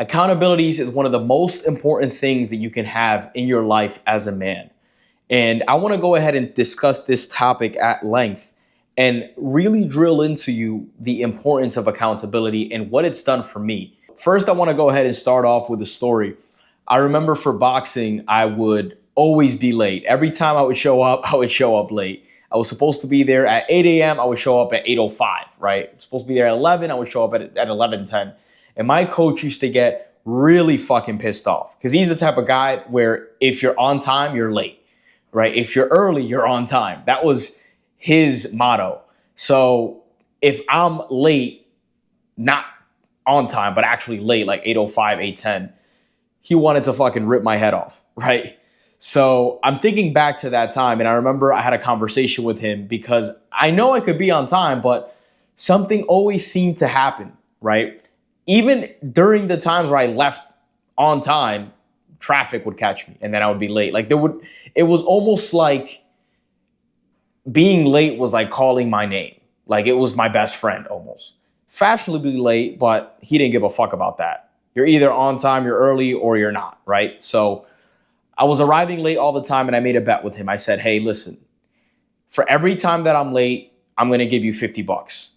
Accountability is one of the most important things that you can have in your life as a man. And I want to go ahead and discuss this topic at length and really drill into you the importance of accountability and what it's done for me. First, I want to go ahead and start off with a story. I remember for boxing, I would always be late. Every time I would show up, I would show up late. I was supposed to be there at 8 a.m. I would show up at 8:05, right? Supposed to be there at 11. I would show up at 11:10. And my coach used to get really fucking pissed off because he's the type of guy where if you're on time, you're late, right? If you're early, you're on time. That was his motto. So if I'm late, not on time, but actually late, like 8:05, 8:10, he wanted to fucking rip my head off, right? So I'm thinking back to that time, and I remember I had a conversation with him because I know I could be on time, but something always seemed to happen, right? Even during the times where I left on time, traffic would catch me and then I would be late. It was almost like being late was like calling my name. Like it was my best friend almost. Fashionably late, but he didn't give a fuck about that. You're either on time, you're early, or you're not, right? So I was arriving late all the time and I made a bet with him. I said, hey, listen, for every time that I'm late, I'm going to give you $50.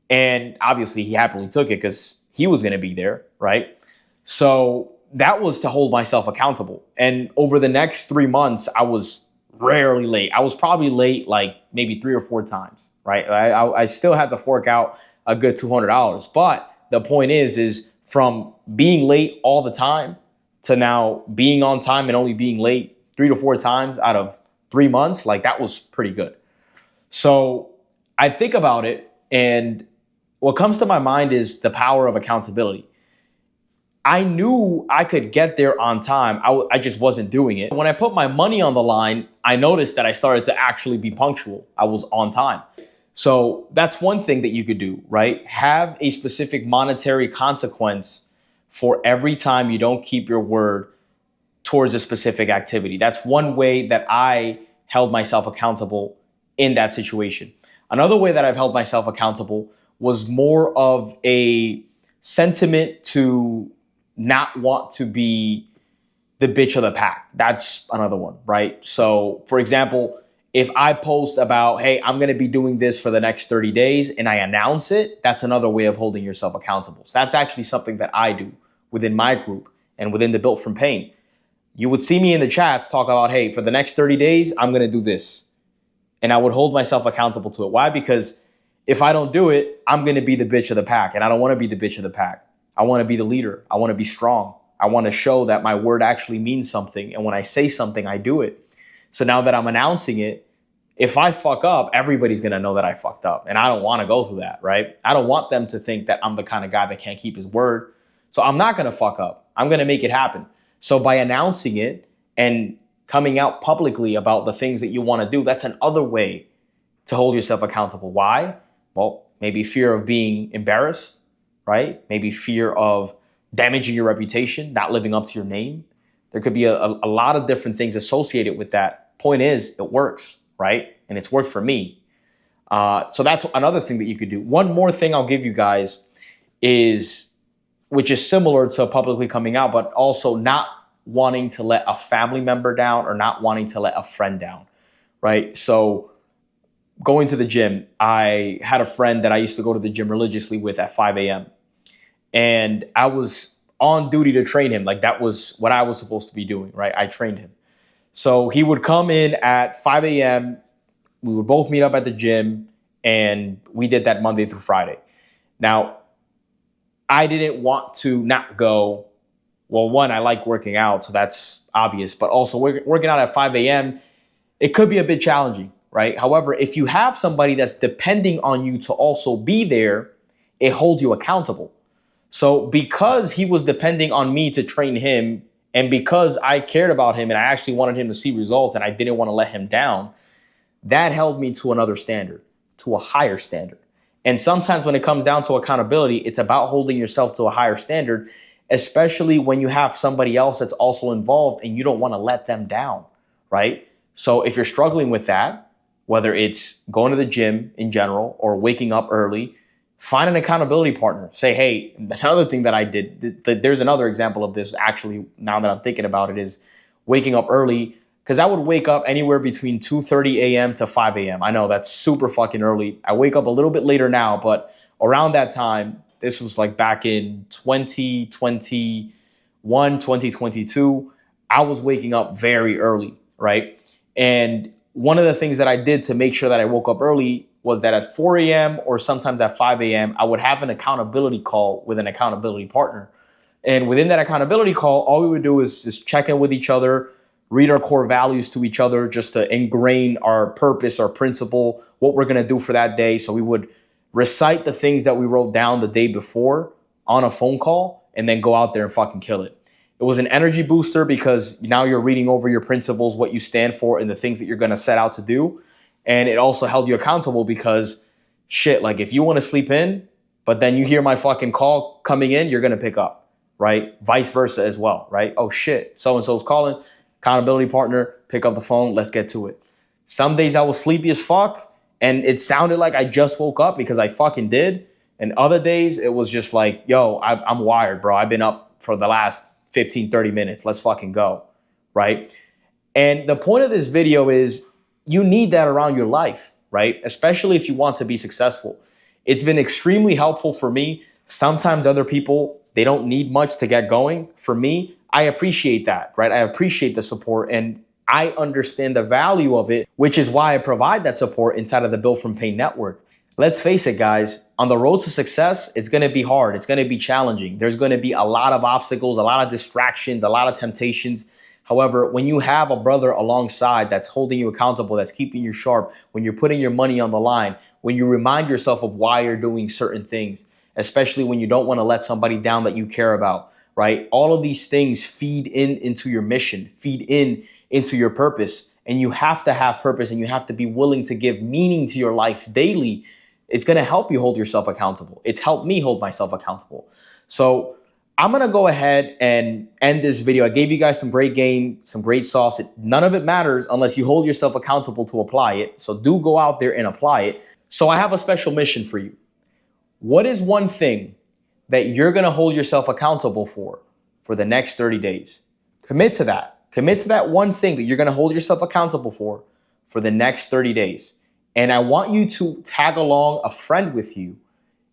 And obviously he happily took it because he was going to be there, right? So that was to hold myself accountable. And over the next 3 months, I was rarely late. I was probably late like maybe 3 or 4 times, right? I still had to fork out a good $200. But the point is from being late all the time to now being on time and only being late 3 to 4 times out of 3 months, like that was pretty good. So I think about it, and what comes to my mind is the power of accountability. I knew I could get there on time. I just wasn't doing it. When I put my money on the line, I noticed that I started to actually be punctual. I was on time. So that's one thing that you could do, right? Have a specific monetary consequence for every time you don't keep your word towards a specific activity. That's one way that I held myself accountable in that situation. Another way that I've held myself accountable was more of a sentiment to not want to be the bitch of the pack. That's another one, right? So for example, if I post about, hey, I'm going to be doing this for the next 30 days and I announce it, that's another way of holding yourself accountable. So that's actually something that I do within my group and within the Built from Pain. You would see me in the chats talk about, hey, for the next 30 days, I'm going to do this. And I would hold myself accountable to it. Why? Because if I don't do it, I'm going to be the bitch of the pack. And I don't want to be the bitch of the pack. I want to be the leader. I want to be strong. I want to show that my word actually means something. And when I say something, I do it. So now that I'm announcing it, if I fuck up, everybody's going to know that I fucked up. And I don't want to go through that, right? I don't want them to think that I'm the kind of guy that can't keep his word. So I'm not going to fuck up. I'm going to make it happen. So by announcing it and coming out publicly about the things that you want to do, that's another way to hold yourself accountable. Why? Well, maybe fear of being embarrassed, right? Maybe fear of damaging your reputation, not living up to your name. There could be a lot of different things associated with that. Point is, it works, right? And it's worked for me. So that's another thing that you could do. One more thing I'll give you guys is, which is similar to publicly coming out, but also not wanting to let a family member down or not wanting to let a friend down, right? So going to the gym, I had a friend that I used to go to the gym religiously with at 5 a.m. And I was on duty to train him. Like that was what I was supposed to be doing, right? I trained him. So he would come in at 5 a.m. We would both meet up at the gym and we did that Monday through Friday. Now, I didn't want to not go. Well, one, I like working out, so that's obvious. But also working out at 5 a.m., it could be a bit challenging, right? However, if you have somebody that's depending on you to also be there, it holds you accountable. So because he was depending on me to train him, and because I cared about him and I actually wanted him to see results and I didn't want to let him down, that held me to another standard, to a higher standard. And sometimes when it comes down to accountability, it's about holding yourself to a higher standard, especially when you have somebody else that's also involved and you don't want to let them down, right? So if you're struggling with that, whether it's going to the gym in general or waking up early, Find an accountability partner. Say, hey, another thing that I did, there's another example of this actually, now that I'm thinking about it, is waking up early. Because I would wake up anywhere between 2:30 a.m. to 5 a.m. I know that's super fucking early. I wake up a little bit later now, but around that time, this was like back in 2021, 2022, I was waking up very early, right? And one of the things that I did to make sure that I woke up early was that at 4 a.m. or sometimes at 5 a.m., I would have an accountability call with an accountability partner. And within that accountability call, all we would do is just check in with each other, read our core values to each other, just to ingrain our purpose, our principle, what we're going to do for that day. So we would recite the things that we wrote down the day before on a phone call and then go out there and fucking kill it. It was an energy booster because now you're reading over your principles, what you stand for, and the things that you're going to set out to do. And it also held you accountable because shit, like if you want to sleep in, but then you hear my fucking call coming in, you're going to pick up, right? Vice versa as well, right? Oh shit, so-and-so's calling, accountability partner, pick up the phone, let's get to it. Some days I was sleepy as fuck and it sounded like I just woke up because I fucking did. And other days it was just like, yo, I'm wired, bro. I've been up for the last 15, 30 minutes. Let's fucking go, right? And the point of this video is you need that around your life, right? Especially if you want to be successful. It's been extremely helpful for me. Sometimes other people, they don't need much to get going. For me, I appreciate that, right? I appreciate the support and I understand the value of it, which is why I provide that support inside of the Built From Pain Network. Let's face it, guys, on the road to success, it's going to be hard. It's going to be challenging. There's going to be a lot of obstacles, a lot of distractions, a lot of temptations. However, when you have a brother alongside that's holding you accountable, that's keeping you sharp, when you're putting your money on the line, when you remind yourself of why you're doing certain things, especially when you don't want to let somebody down that you care about, right? All of these things feed into your mission, feed into your purpose. And you have to have purpose and you have to be willing to give meaning to your life daily. It's going to help you hold yourself accountable. It's helped me hold myself accountable. So I'm going to go ahead and end this video. I gave you guys some great game, some great sauce. None of it matters unless you hold yourself accountable to apply it. So do go out there and apply it. So I have a special mission for you. What is one thing that you're going to hold yourself accountable for the next 30 days? Commit to that. Commit to that one thing that you're going to hold yourself accountable for the next 30 days. And I want you to tag along a friend with you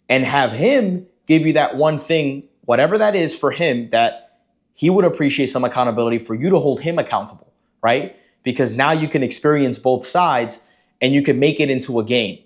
and have him give you that one thing, whatever that is for him, that he would appreciate some accountability for you to hold him accountable, right? Because now you can experience both sides and you can make it into a game.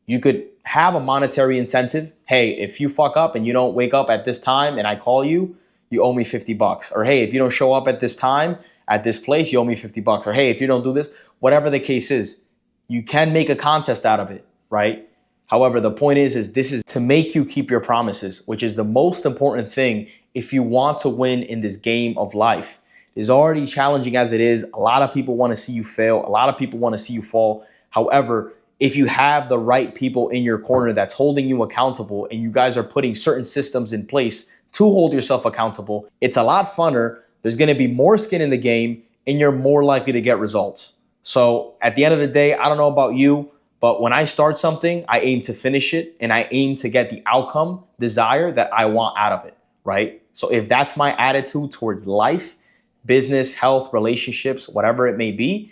You could have a monetary incentive. Hey, if you fuck up and you don't wake up at this time and I call you, you owe me $50. Or hey, if you don't show up at this time at this place, you owe me $50. Or hey, if you don't do this, whatever the case is, you can make a contest out of it, right? However, the point is this is to make you keep your promises, which is the most important thing if you want to win in this game of life. It's already challenging as it is. A lot of people want to see you fail. A lot of people want to see you fall. However, if you have the right people in your corner that's holding you accountable and you guys are putting certain systems in place to hold yourself accountable, it's a lot funner. There's going to be more skin in the game and you're more likely to get results. So at the end of the day, I don't know about you, but when I start something, I aim to finish it and I aim to get the outcome desired that I want out of it, right? So if that's my attitude towards life, business, health, relationships, whatever it may be,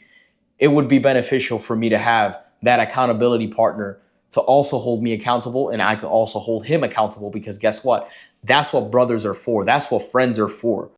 it would be beneficial for me to have that accountability partner to also hold me accountable and I can also hold him accountable because guess what? That's what brothers are for. That's what friends are for.